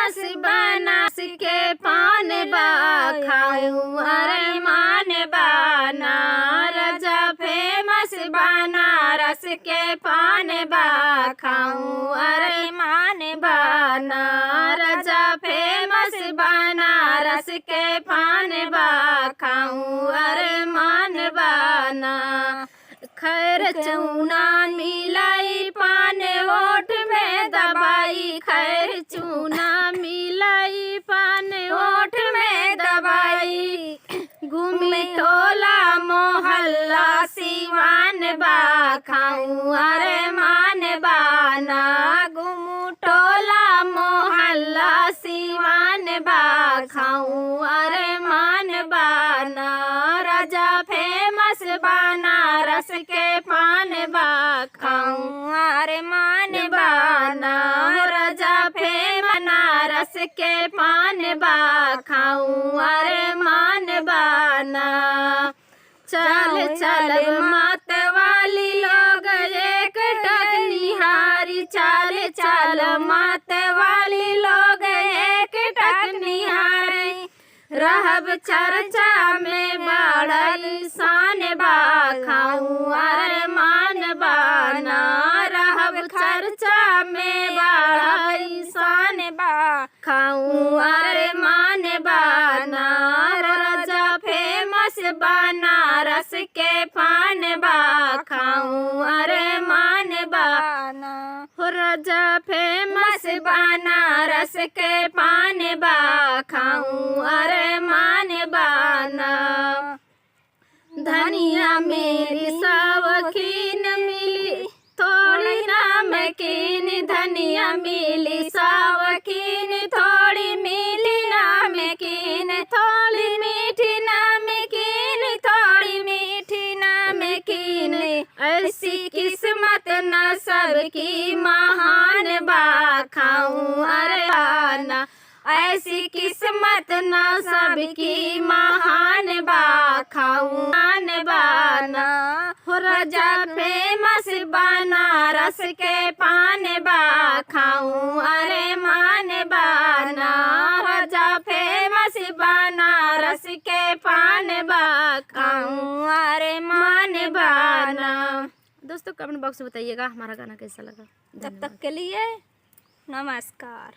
Famous Banaras के पान बा खाऊं अरे मान बाना राजा फेमस बनारस के पान बा खाऊं अरे मान बाना राजा फेमस बनारस के पान बा खाऊं अरे मान बाना खैर चूना मिलाई पान ओठ में दबाई खैर चूना मिलाई पान ओठ में दबाई घूमी टोला मोहल्ला सिवान बा खाऊं अरे मान बाना घूमू टोला मोहल्ला सिवान बा खाऊं अरे मान बाना राजा फेमस बनारस के पान बा खाऊं अरे मान बाना राजा फेमस बनारस के पान बा खाऊं अरे मान बाना चल चल मत वाली लोग एक टक निहारी चल चल मत वाली लोग एक टक निहारी रहब चर्चा में बढ़ल शान बा खाऊं अरे मान बाना रहब चर्चा में बढ़ल शान बा खाऊं अरे मान बाना राजा फेमस बनारस के पान बा खाऊं अरे मान बाना राजा फेमस बनारस के पान बा खाऊं अरे मान बाना धनिया मेरी शौकीन मिली थोड़ी नमकीन धनिया मिली शौकीन थोड़ी मिली नमकीन थोड़ी मीठी नमकीन थोड़ी मीठी नमकीन ऐसी किस्मत न सबकी महान बा खाऊं अरे बाना ऐसी किस्मत न सबकी महान बा खाऊं मान बाना राजा फेमस बनारस के पान बा खाऊं अरे मान बाना राजा फेमस बनारस के पान बा खाऊं अरे मान बाना। दोस्तों कमेंट बॉक्स में बताइएगा हमारा गाना कैसा लगा। तब तक के लिए नमस्कार।